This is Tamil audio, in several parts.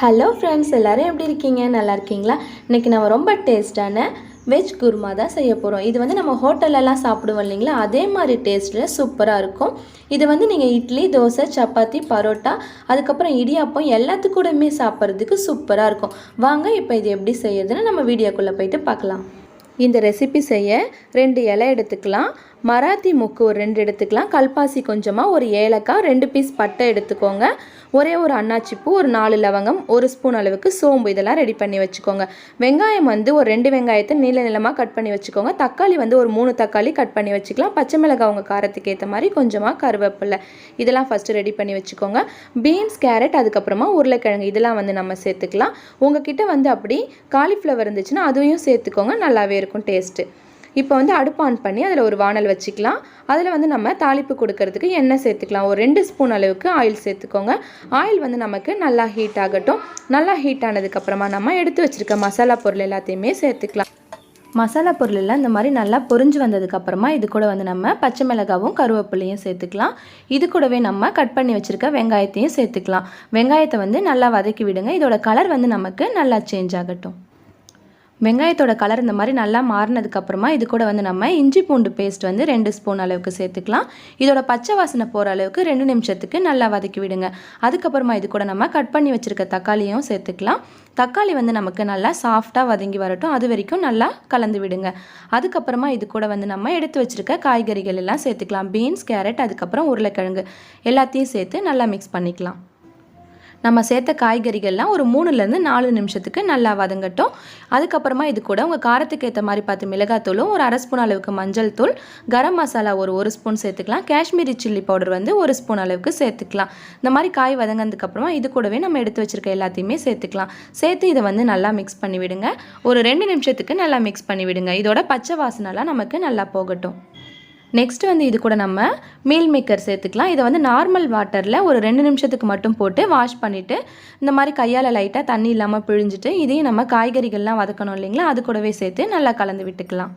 ஹலோ ஃப்ரெண்ட்ஸ், எல்லோரும் எப்படி இருக்கீங்க? நல்லா இருக்கீங்களா? இன்றைக்கி நம்ம ரொம்ப டேஸ்ட்டான வெஜ் குருமா தான் செய்ய போகிறோம். இது வந்து நம்ம ஹோட்டல்லலாம் சாப்பிடுவோம் இல்லைங்களா, அதே மாதிரி டேஸ்ட்டில் சூப்பராக இருக்கும். இது வந்து நீங்கள் இட்லி, தோசை, சப்பாத்தி, பரோட்டா, அதுக்கப்புறம் இடியாப்பம் எல்லாத்துக்கூடமே சாப்பிட்றதுக்கு சூப்பராக இருக்கும். வாங்க இப்போ இது எப்படி செய்யறதுன்னு நம்ம வீடியோக்குள்ளே போயிட்டு பார்க்கலாம். இந்த ரெசிபி செய்ய 2 இலை எடுத்துக்கலாம், மராத்தி முக்கு ஒரு 2 எடுத்துக்கலாம், கல்பாசி கொஞ்சமாக, ஒரு ஏலக்காய், 2 பீஸ் பட்டை எடுத்துக்கோங்க, ஒரே ஒரு அன்னாச்சிப்பூ, ஒரு 4 லவங்கம், 1 ஸ்பூன் அளவுக்கு சோம்பு, இதெல்லாம் ரெடி பண்ணி வச்சுக்கோங்க. வெங்காயம் வந்து ஒரு 2 வெங்காயத்தை நீள நீளமாக கட் பண்ணி வச்சுக்கோங்க. தக்காளி வந்து ஒரு 3 தக்காளி கட் பண்ணி வச்சுக்கலாம். பச்சை மிளகாய் உங்கள் காரத்துக்கு ஏற்ற மாதிரி, கொஞ்சமாக கருவேப்பிலை, இதெல்லாம் ஃபஸ்ட்டு ரெடி பண்ணி வச்சுக்கோங்க. பீன்ஸ், கேரட், அதுக்கப்புறமா உருளைக்கிழங்கு, இதெல்லாம் வந்து நம்ம சேர்த்துக்கலாம். உங்ககிட்ட வந்து அப்படி காலிஃப்ளவர் இருந்துச்சுன்னா அதையும் சேர்த்துக்கோங்க, நல்லாவே இருக்கும் டேஸ்ட்டு. இப்போ வந்து அடுப்பு ஆன் பண்ணி அதில் ஒரு வானல் வச்சுக்கலாம். அதில் வந்து நம்ம தாளிப்பு கொடுக்கறதுக்கு எண்ணெய் சேர்த்துக்கலாம். ஒரு 2 ஸ்பூன் அளவுக்கு ஆயில் சேர்த்துக்கோங்க. ஆயில் வந்து நமக்கு நல்லா ஹீட் ஆகட்டும். நல்லா ஹீட் ஆனதுக்கப்புறமா நம்ம எடுத்து வச்சுருக்க மசாலா பொருள் எல்லாத்தையுமே சேர்த்துக்கலாம். மசாலா பொருள் எல்லாம் இந்த மாதிரி நல்லா பொரிஞ்சு வந்ததுக்கப்புறமா இது கூட வந்து நம்ம பச்சை மிளகாவும் கருவேப்பிலையும் சேர்த்துக்கலாம். இது கூடவே நம்ம கட் பண்ணி வச்சுருக்க வெங்காயத்தையும் சேர்த்துக்கலாம். வெங்காயத்தை வந்து நல்லா வதக்கி விடுங்க. இதோட கலர் வந்து நமக்கு நல்லா சேஞ்ச் ஆகட்டும். வெங்காயத்தோட கலர் இந்த மாதிரி நல்லா மாறினதுக்கப்புறமா இது கூட வந்து நம்ம இஞ்சி பூண்டு பேஸ்ட் வந்து 2 ஸ்பூன் அளவுக்கு சேர்த்துக்கலாம். இதோட பச்சை வாசனை போகிற அளவுக்கு 2 நிமிஷத்துக்கு நல்லா வதக்கி விடுங்க. அதுக்கப்புறமா இது கூட நம்ம கட் பண்ணி வச்சுருக்க தக்காளியும் சேர்த்துக்கலாம். தக்காளி வந்து நமக்கு நல்லா சாஃப்டாக வதங்கி வரட்டும், அது வரைக்கும் நல்லா கலந்து விடுங்க. அதுக்கப்புறமா இது கூட வந்து நம்ம எடுத்து வச்சுருக்க காய்கறிகள் எல்லாம் சேர்த்துக்கலாம். பீன்ஸ், கேரட், அதுக்கப்புறம் உருளைக்கிழங்கு எல்லாத்தையும் சேர்த்து நல்லா மிக்ஸ் பண்ணிக்கலாம். நம்ம சேர்த்த காய்கறிகள்லாம் ஒரு 3லேருந்து 4 நிமிஷத்துக்கு நல்லா வதங்கட்டும். அதுக்கப்புறமா இது கூட உங்கள் காரத்துக்கு ஏற்ற மாதிரி பார்த்து மிளகாத்தூளும், ஒரு 1/2 ஸ்பூன் அளவுக்கு மஞ்சள் தூள், கரம் மசாலா ஒரு 1 ஸ்பூன் சேர்த்துக்கலாம். காஷ்மீரி சில்லி பவுடர் வந்து 1 ஸ்பூன் அளவுக்கு சேர்த்துக்கலாம். இந்த மாதிரி காய் வதங்கினதுக்கப்புறமா இது கூடவே நம்ம எடுத்து வச்சுருக்க எல்லாத்தையுமே சேர்த்துக்கலாம். சேர்த்து இதை வந்து நல்லா மிக்ஸ் பண்ணி விடுங்க. ஒரு 2 நிமிஷத்துக்கு நல்லா மிக்ஸ் பண்ணி விடுங்க. இதோட பச்சை வாசனைலாம் நமக்கு நல்லா போகட்டும். நெக்ஸ்ட் வந்து இது கூட நம்ம மீல் மேக்கர் சேர்த்துக்கலாம். இதை வந்து நார்மல் வாட்டரில் ஒரு 2 நிமிஷத்துக்கு மட்டும் போட்டு வாஷ் பண்ணிவிட்டு இந்த மாதிரி கையால் லைட்டாக தண்ணி இல்லாமல் பிழிஞ்சிட்டு இதையும் நம்ம காய்கறிகள்லாம் வதக்கணும் இல்லைங்களா, அது கூடவே சேர்த்து நல்லா கலந்து விட்டுக்கலாம்.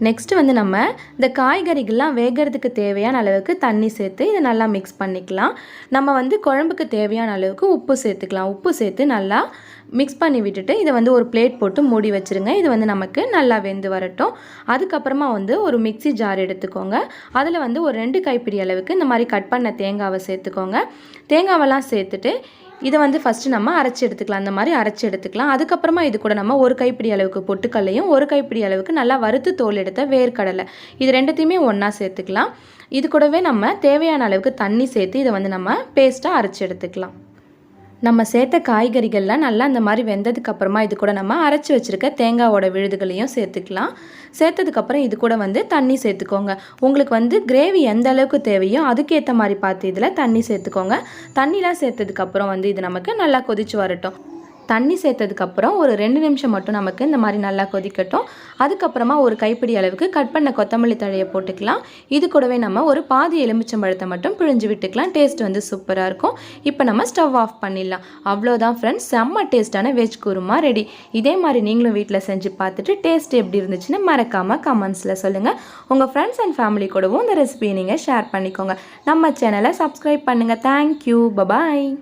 நெக்ஸ்ட்டு வந்து நம்ம இந்த காய்கறிகள்லாம் வேகிறதுக்கு தேவையான அளவுக்கு தண்ணி சேர்த்து இதை நல்லா மிக்ஸ் பண்ணிக்கலாம். நம்ம வந்து குழம்புக்கு தேவையான அளவுக்கு உப்பு சேர்த்துக்கலாம். உப்பு சேர்த்து நல்லா மிக்ஸ் பண்ணி விட்டுட்டு இதை வந்து ஒரு பிளேட் போட்டு மூடி வச்சுருங்க. இது வந்து நமக்கு நல்லா வெந்து வரட்டும். அதுக்கப்புறமா வந்து ஒரு மிக்ஸி ஜார் எடுத்துக்கோங்க. அதில் வந்து ஒரு 2 கைப்பிடி அளவுக்கு இந்த மாதிரி கட் பண்ண தேங்காவை சேர்த்துக்கோங்க. தேங்காவெல்லாம் சேர்த்துட்டு இதை வந்து ஃபஸ்ட்டு நம்ம அரைச்சி எடுத்துக்கலாம். அந்த மாதிரி அரைச்சி எடுத்துக்கலாம். அதுக்கப்புறமா இது கூட நம்ம 1 கைப்பிடி அளவுக்கு பொட்டுக்கல்லையும் 1 கைப்பிடி அளவுக்கு நல்லா வறுத்து தோல் எடுத்த வேர்க்கடலை, இது ரெண்டுத்தையுமே ஒன்றா சேர்த்துக்கலாம். இது கூடவே நம்ம தேவையான அளவுக்கு தண்ணி சேர்த்து இதை வந்து நம்ம பேஸ்ட்டாக அரைச்சி எடுத்துக்கலாம். நம்ம சேர்த்த காய்கறிகள்லாம் நல்லா இந்த மாதிரி வெந்ததுக்கப்புறமா இது கூட நம்ம அரைச்சி வச்சுருக்க தேங்காவோட விழுதுகளையும் சேர்த்துக்கலாம். சேர்த்ததுக்கப்புறம் இது கூட வந்து தண்ணி சேர்த்துக்கோங்க. உங்களுக்கு வந்து கிரேவி எந்த அளவுக்கு தேவையோ அதுக்கேற்ற மாதிரி பார்த்து இதில் தண்ணி சேர்த்துக்கோங்க. தண்ணிலாம் சேர்த்ததுக்கப்புறம் வந்து இது நமக்கு நல்லா கொதிச்சு வரட்டும். தண்ணி சேர்த்ததுக்கப்புறம் ஒரு 2 நிமிஷம் மட்டும் நமக்கு இந்த மாதிரி நல்லா கொதிக்கட்டும். அதுக்கப்புறமா ஒரு கைப்பிடி அளவுக்கு கட் பண்ண கொத்தமல்லி தழையை போட்டுக்கலாம். இது கூடவே நம்ம ஒரு பாதி எலுமிச்சம்பழத்தை மட்டும் பிழிஞ்சு விட்டுக்கலாம். டேஸ்ட் வந்து சூப்பராக இருக்கும். இப்போ நம்ம ஸ்டவ் ஆஃப் பண்ணிடலாம். அவ்வளோதான் ஃப்ரெண்ட்ஸ், செம்ம டேஸ்ட்டான வெஜ் குருமா ரெடி. இதே மாதிரி நீங்களும் வீட்டில் செஞ்சு பார்த்துட்டு டேஸ்ட் எப்படி இருந்துச்சுன்னு மறக்காமல் கமெண்ட்ஸில் சொல்லுங்கள். உங்கள் ஃப்ரெண்ட்ஸ் அண்ட் ஃபேமிலி கூடவும் இந்த ரெசிபியை நீங்கள் ஷேர் பண்ணிக்கோங்க. நம்ம சேனலை சப்ஸ்கிரைப் பண்ணுங்கள். Thank you, bye bye.